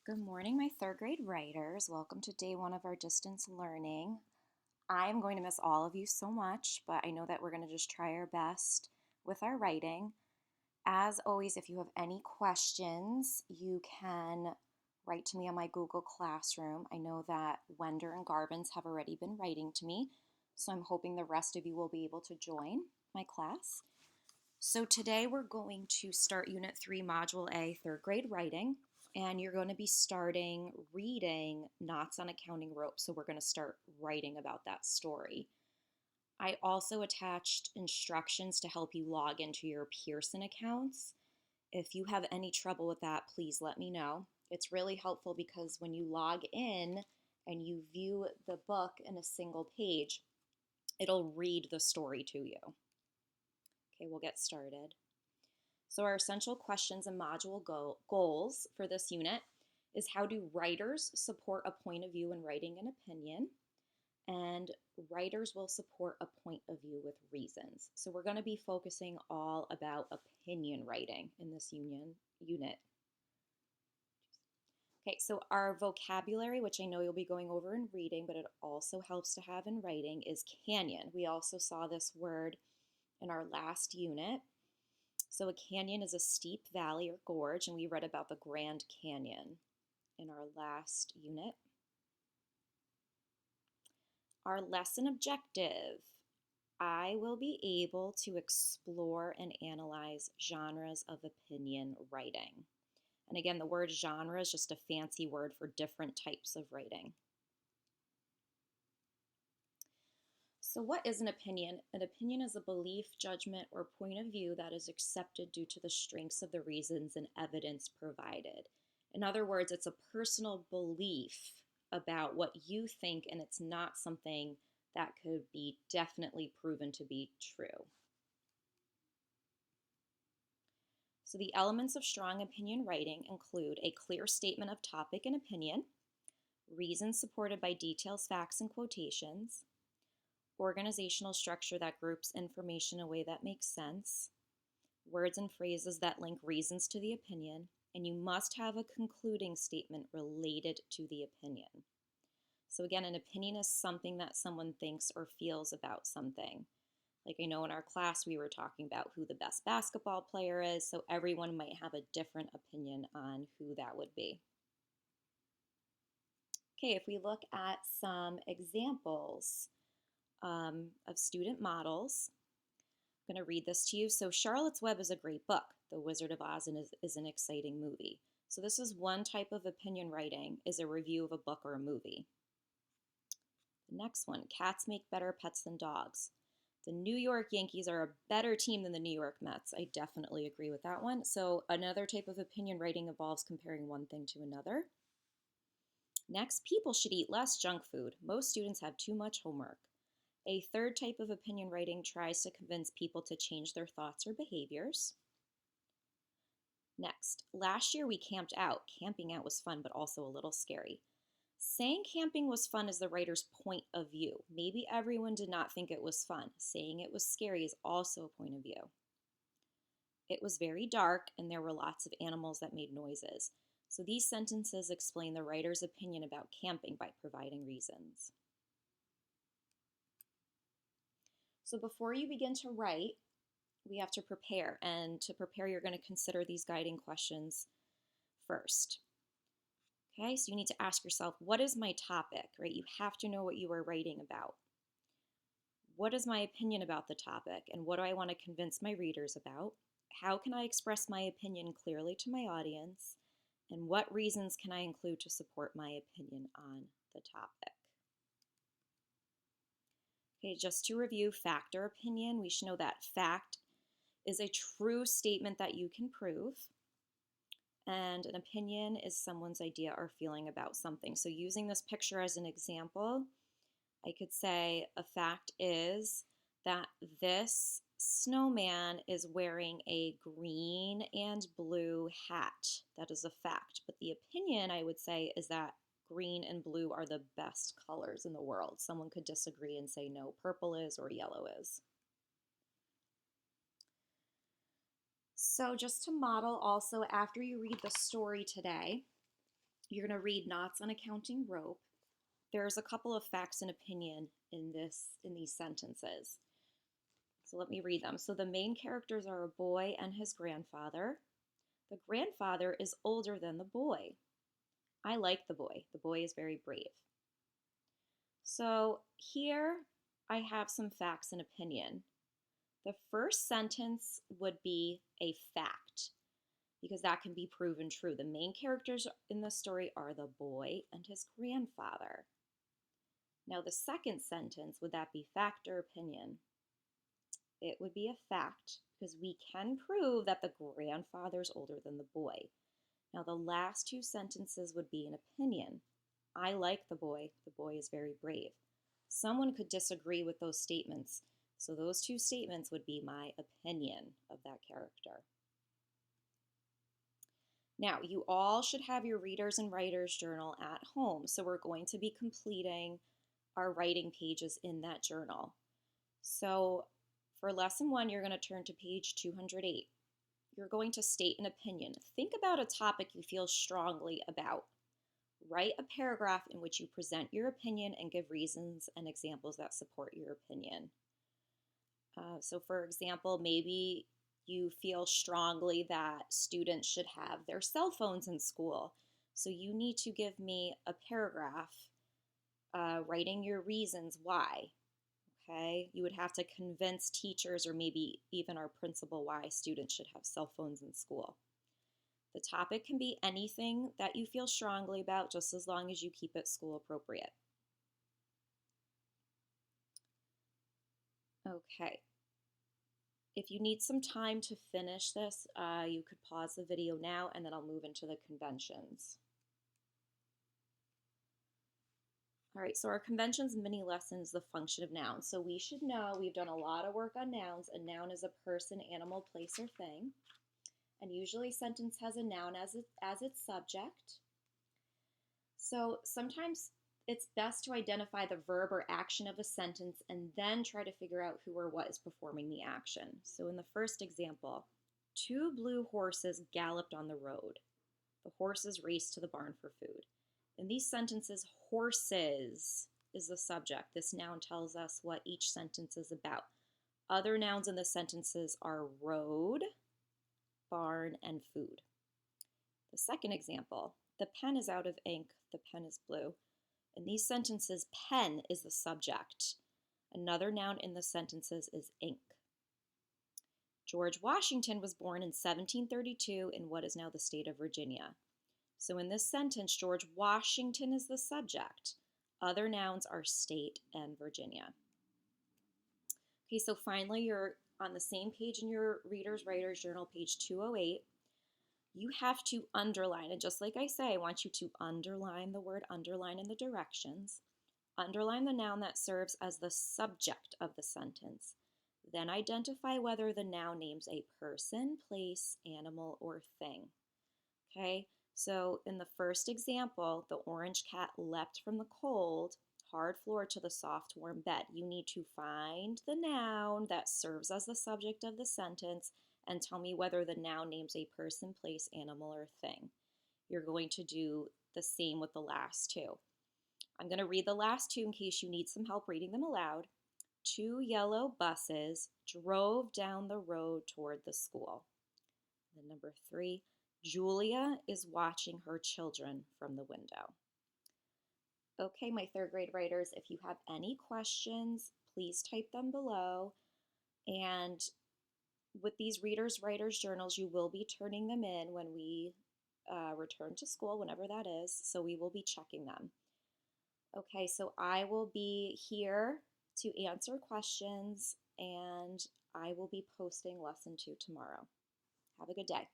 Good morning, my third grade writers. Welcome to day one of our distance learning. I am going to miss all of you so much, but I know that we're going to just try our best with our writing. As always, if you have any questions, you can write to me on my Google Classroom. I know that Wender and Garbins have already been writing to me, so I'm hoping the rest of you will be able to join my class. So today we're going to start Unit 3, Module A, third grade writing, and you're going to be starting reading Knots on a Counting Rope. So we're going to start writing about that story. I also attached instructions to help you log into your Pearson accounts. If you have any trouble with that, please let me know. It's really helpful because when you log in and you view the book in a single page, it'll read the story to you. Okay, we'll get started. So our essential questions and module goals for this unit is how do writers support a point of view in writing an opinion? And writers will support a point of view with reasons. So we're going to be focusing all about opinion writing in this unit. Okay, so our vocabulary, which I know you'll be going over in reading, but it also helps to have in writing, is canyon. We also saw this word in our last unit. So a canyon is a steep valley or gorge, and we read about the Grand Canyon in our last unit. Our lesson objective, I will be able to explore and analyze genres of opinion writing. And again, the word genre is just a fancy word for different types of writing. So what is an opinion? An opinion is a belief, judgment, or point of view that is accepted due to the strengths of the reasons and evidence provided. In other words, it's a personal belief about what you think, and it's not something that could be definitely proven to be true. So the elements of strong opinion writing include a clear statement of topic and opinion, reasons supported by details, facts, and quotations, organizational structure that groups information in a way that makes sense, words and phrases that link reasons to the opinion, and you must have a concluding statement related to the opinion. So again, an opinion is something that someone thinks or feels about something. Like I know in our class we were talking about who the best basketball player is, so everyone might have a different opinion on who that would be. Okay, if we look at some examples of student models. I'm going to read this to you. So Charlotte's Web is a great book. The Wizard of Oz is an exciting movie. So this is one type of opinion writing, is a review of a book or a movie. The next one, cats make better pets than dogs. The New York Yankees are a better team than the New York Mets. I definitely agree with that one. So another type of opinion writing involves comparing one thing to another. Next, people should eat less junk food. Most students have too much homework. A third type of opinion writing tries to convince people to change their thoughts or behaviors. Next, last year we camped out. Camping out was fun, but also a little scary. Saying camping was fun is the writer's point of view. Maybe everyone did not think it was fun. Saying it was scary is also a point of view. It was very dark and there were lots of animals that made noises. So these sentences explain the writer's opinion about camping by providing reasons. So before you begin to write, we have to prepare. And to prepare, you're going to consider these guiding questions first. Okay, so you need to ask yourself, what is my topic, right? You have to know what you are writing about. What is my opinion about the topic, and what do I want to convince my readers about? How can I express my opinion clearly to my audience? And what reasons can I include to support my opinion on the topic? Okay, just to review fact or opinion, we should know that fact is a true statement that you can prove, and an opinion is someone's idea or feeling about something. So using this picture as an example, I could say a fact is that this snowman is wearing a green and blue hat. That is a fact. But the opinion, I would say, is that green and blue are the best colors in the world. Someone could disagree and say no, purple is or yellow is. So just to model also, after you read the story today, You're going to read Knots on a Counting Rope. There's a couple of facts and opinion in these sentences. So let me read them. So the main characters are a boy and his grandfather. The grandfather is older than the boy. I like the boy. The boy is very brave. So here I have some facts and opinion. The first sentence would be a fact because that can be proven true. The main characters in the story are the boy and his grandfather. Now the second sentence, would that be fact or opinion? It would be a fact because we can prove that the grandfather is older than the boy. Now the last two sentences would be an opinion. I like the boy is very brave. Someone could disagree with those statements, so those two statements would be my opinion of that character. Now, you all should have your Readers and Writers Journal at home, so we're going to be completing our writing pages in that journal. So for lesson 1, you're going to turn to page 208. You're going to state an opinion. Think about a topic you feel strongly about. Write a paragraph in which you present your opinion and give reasons and examples that support your opinion. So for example, maybe you feel strongly that students should have their cell phones in school. So you need to give me a paragraph writing your reasons why. Okay, you would have to convince teachers or maybe even our principal why students should have cell phones in school. The topic can be anything that you feel strongly about, just as long as you keep it school appropriate. Okay. If you need some time to finish this, you could pause the video now and then I'll move into the conventions. All right, so our conventions mini lesson is the function of nouns. So we should know we've done a lot of work on nouns. A noun is a person, animal, place, or thing. And usually a sentence has a noun as its subject. So sometimes it's best to identify the verb or action of a sentence and then try to figure out who or what is performing the action. So in the first example, 2 blue horses galloped on the road. The horses raced to the barn for food. In these sentences, horses is the subject. This noun tells us what each sentence is about. Other nouns in the sentences are road, barn, and food. The second example, the pen is out of ink, the pen is blue. In these sentences, pen is the subject. Another noun in the sentences is ink. George Washington was born in 1732 in what is now the state of Virginia. So in this sentence, George Washington is the subject. Other nouns are state and Virginia. Okay, so finally you're on the same page in your Reader's Writers Journal, page 208. You have to underline, and just like I say, I want you to underline the word underline in the directions. Underline the noun that serves as the subject of the sentence. Then identify whether the noun names a person, place, animal, or thing. Okay, so in the first example, the orange cat leapt from the cold, hard floor to the soft, warm bed. You need to find the noun that serves as the subject of the sentence and tell me whether the noun names a person, place, animal, or thing. You're going to do the same with the last two. I'm going to read the last two in case you need some help reading them aloud. 2 yellow buses drove down the road toward the school. Then number 3, Julia is watching her children from the window. Okay, my third grade writers, if you have any questions, please type them below. And with these Readers Writers Journals, you will be turning them in when we return to school, whenever that is, so we will be checking them. Okay, so I will be here to answer questions, and I will be posting lesson 2 tomorrow. Have a good day.